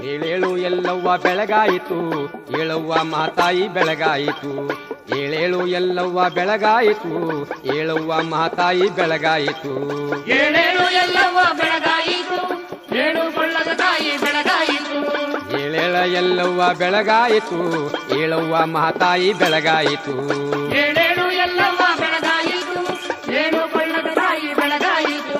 ಏಳೇಳು ಎಲ್ಲವ್ವ ಬೆಳಗಾಯಿತು, ಏಳವ್ವ ಮಾತಾಯಿ ಬೆಳಗಾಯಿತು. ಏಳೇಳು ಎಲ್ಲವ್ವ ಬೆಳಗಾಯಿತು, ಏಳವ್ವ ಮಾತಾಯಿ ಬೆಳಗಾಯಿತು. ಏಳೇಳು ಎಲ್ಲವ್ವ ಬೆಳಗಾಯಿತು, ಏಳು ಕೊಳ್ಳದ ತಾಯಿ ಬೆಳಗಾಯಿತು. ಏಳೇಳ ಎಲ್ಲವ್ವ ಬೆಳಗಾಯಿತು, ಏಳವ್ವ ಮಾತಾಯಿ ಬೆಳಗಾಯಿತು. ಏಳೇಳು ಎಲ್ಲವ್ವ ಬೆಳಗಾಯಿತು, ಏಳು ಕೊಳ್ಳದ ತಾಯಿ ಬೆಳಗಾಯಿತು.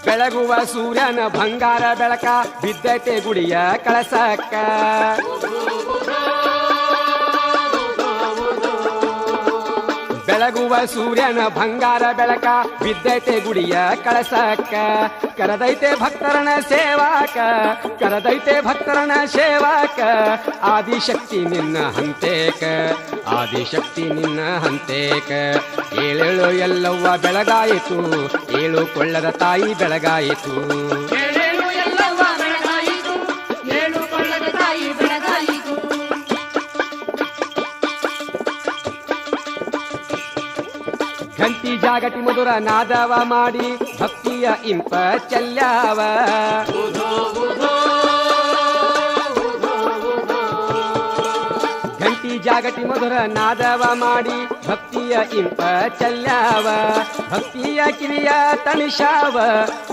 ಬೆಳಗುವ ಸೂರ್ಯನ ಬಂಗಾರ ಬೆಳಕ ಬಿದ್ದೈತೆ ಗುಡಿಯ ಕಳಸಕ್ಕ. ಬೆಳಗುವ ಸೂರ್ಯನ ಬಂಗಾರ ಬೆಳಕ ಬಿದ್ದೈತೆ ಗುಡಿಯ ಕಳಸಕ್ಕ. ಕರದೈತೆ ಭಕ್ತರನ ಸೇವಾಕ, ಕರದೈತೆ ಭಕ್ತರನ ಸೇವಾಕ. ಆದಿಶಕ್ತಿ ನಿನ್ನ ಹಂತೇಕ, ಆದಿಶಕ್ತಿ ನಿನ್ನ ಹಂತೇಕ. ಏಳೇಳು ಎಲ್ಲವ್ವ ಬೆಳಗಾಯಿತು, ಏಳು ಕೊಳ್ಳದ ತಾಯಿ ಬೆಳಗಾಯಿತು. ಏಳೇಳು ಎಲ್ಲವ್ವ ಬೆಳಗಾಯಿತು, ಏಳು ಕೊಳ್ಳದ ತಾಯಿ ಬೆಳಗಾಯಿತು. ಘಂಟಿ ಜಾಗಟಿ ಮಧುರ ನಾದವ ಮಾಡಿ ಭಕ್ತಿಯ ಇಂಪ ಚೆಲ್ಯಾವ. ಘಂಟಿ ಜಾಗಟಿ ಮಧುರ ನಾದವ ಮಾಡಿ ಭಕ್ತಿಯ ಇಂಪ ಚೆಲ್ಯಾವ. ಭಕ್ತಿಯ ಕಿವಿಯ ತಣಿಸಾವ,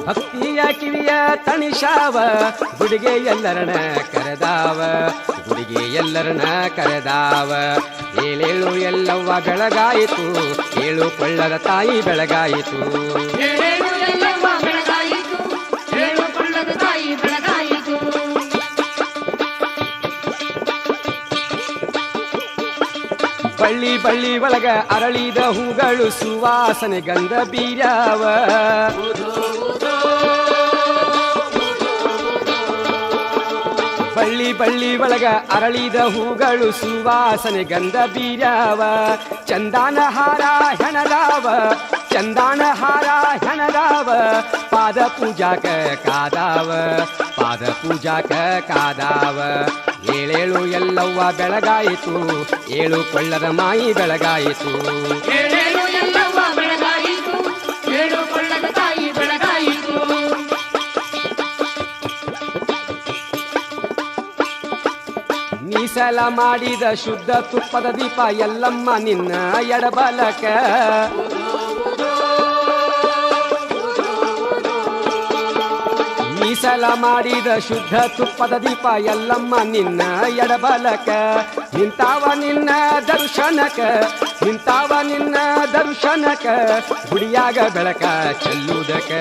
ಭಕ್ತಿಯ ಕಿವಿಯ ತಣಿಸಾವ. ಗುಡಿಗೆ ಎಲ್ಲರನ ಕರೆದಾವ, ಗುಡಿಗೆ ಎಲ್ಲರನ ಕರೆದಾವ. ಏಳೇಳು ಎಲ್ಲವ್ವ ಬೆಳಗಾಯಿತು, ಏಳು ಕೊಳ್ಳದ ತಾಯಿ ಬೆಳಗಾಯಿತು. ಏಳೇಳು ಎಲ್ಲವ್ವ ಬೆಳಗಾಯಿತು, ಏಳು ಕೊಳ್ಳದ ತಾಯಿ ಬೆಳಗಾಯಿತು. ಬಳ್ಳಿ ಬಳ್ಳಿ ಒಳಗ ಅರಳಿದ ಹೂಗಳು ಸುವಾಸನೆ ಗಂಧ ಬೀರ್ಯಾವ. ಬಳ್ಳಿ ಬಳ್ಳಿ ಒಳಗ ಅರಳಿದ ಹೂಗಳು ಸುವಾಸನೆ ಗಂಧ ಬೀರ್ಯಾವ. ಚಂದಾನ ಹಾರ ಹೆಣದಾವ, ಚಂದಾನ ಹಾರ ಹೆಣದಾವ. ಪಾದ ಪೂಜಾಕ ಕಾದಾವ, ಪಾದ ಪೂಜಾಕ ಕಾದಾವ. ಏಳೇಳು ಎಲ್ಲವ್ವ ಬೆಳಗಾಯಿತು, ಏಳು ಕೊಳ್ಳದ ಮಾಯಿ ಬೆಳಗಾಯಿತು. ಏಳೇಳು ಎಲ್ಲವ್ವ ಬೆಳಗಾಯಿತು, ಏಳು ಕೊಳ್ಳದ ತಾಯಿ ಬೆಳಗಾಯಿತು. ಮೀಸಲ ಮಾಡಿದ ಶುದ್ಧ ತುಪ್ಪದ ದೀಪ ಎಲ್ಲಮ್ಮ ನಿನ್ನ ಎಡಬಲಕ. ಮೀಸಲ ಮಾಡಿದ ಶುದ್ಧ ತುಪ್ಪದ ದೀಪ ಎಲ್ಲಮ್ಮ ನಿನ್ನ ಎಡಬಲಕ. ನಿಂತಾವ ನಿನ್ನ ದರ್ಶನಕ, ನಿಂತಾವ ನಿನ್ನ ದರ್ಶನಕ. ಗುಡಿಯಾಗ ಬೆಳಕ ಚೆಲ್ಲುವುದಕ,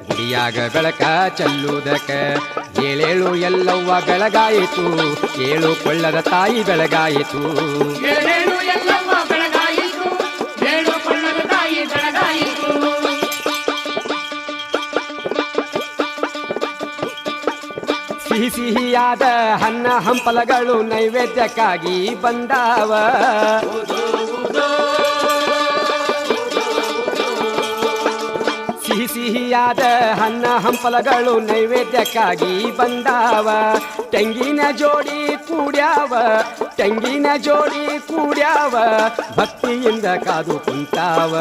ಗುಡಿಯಾಗ ಬೆಳಕ ಚೆಲ್ಲುವುದಕ. ಏಳೇಳು ಎಲ್ಲವ್ವ ಬೆಳಗಾಯಿತು, ಏಳು ಕೊಳ್ಳದ ತಾಯಿ ಬೆಳಗಾಯಿತು. ಏಳೇಳು ಎಲ್ಲವ್ವ ಬೆಳಗಾಯಿತು, ಏಳು ಕೊಳ್ಳದ ತಾಯಿ ಬೆಳಗಾಯಿತು. ಸಿಹಿ ಸಿಹಿಯಾದ ಹಣ್ಣ ಹಂಪಲಗಳು ನೈವೇದ್ಯಕ್ಕಾಗಿ ಬಂದಾವ. ಸಿಹಿ ಸಿಹಿಯಾದ ಹಣ್ಣ ಹಂಪಲಗಳು ನೈವೇದ್ಯಕ್ಕಾಗಿ ಬಂದಾವ. ತೆಂಗಿನ ಜೋಡಿ ಕೂಡ್ಯಾವ, ತೆಂಗಿನ ಜೋಡಿ ಕೂಡ್ಯಾವ. ಭಕ್ತಿಯಿಂದ ಕಾದು ಕುಂತಾವ,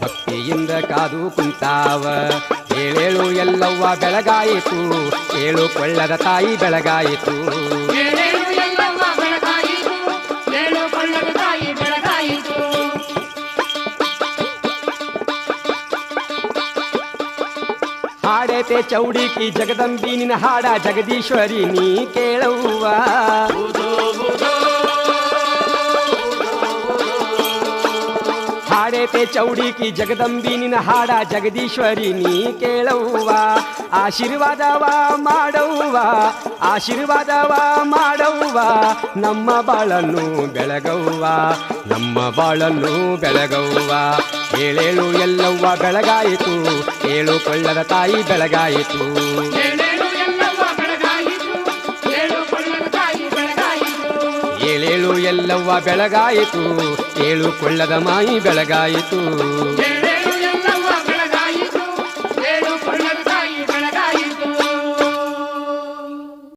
ಭಕ್ತಿಯಿಂದ ಕಾದು ಕುಂತಾವ. ಏಳೇಳು ಎಲ್ಲವ್ವ ಬೆಳಗಾಯಿತು, ಏಳು ಕೊಳ್ಳದ ತಾಯಿ ಬೆಳಗಾಯಿತು. ಏಳೇಳು ಎಲ್ಲವ್ವ ಬೆಳಗಾಯಿತು, ಏಳು ಕೊಳ್ಳದ ತಾಯಿ ಬೆಳಗಾಯಿತು. ಹಾಡೇತೆ ಚೌಡಿಕಿ ಜಗದಂಬಿ ನಿನ್ನ ಹಾಡ ಜಗದೀಶ್ವರಿ ನೀ ಕೇಳುವ. ಹಾಡೇತೆ ಚೌಡಿಕಿ ಜಗದಂಬಿ ನಿನ್ನ ಹಾಡ ಜಗದೀಶ್ವರಿ ನೀ ಕೇಳುವ. ಆಶೀರ್ವಾದವ ಮಾಡವ್ವ, ಆಶೀರ್ವಾದವ ಮಾಡವ್ವ. ನಮ್ಮ ಬಾಳನ್ನು ಬೆಳಗವ್ವ, ನಮ್ಮ ಬಾಳನ್ನು ಬೆಳಗವ್ವ. ಏಳೇಳು ಎಲ್ಲವ್ವ ಬೆಳಗಾಯಿತು, ಏಳು ಕೊಳ್ಳದ ತಾಯಿ ಬೆಳಗಾಯಿತು. ಏಳೇಳು ಎಲ್ಲವ್ವ ಬೆಳಗಾಯಿತು, ಏಳು ಕೊಳ್ಳದ ತಾಯಿ ಬೆಳಗಾಯಿತು. ಏಳೇಳು ಎಲ್ಲವ್ವ ಬೆಳಗಾಯಿತು, ಏಳು ಕೊಳ್ಳದ ಮಾಯಿ ಬೆಳಗಾಯಿತು.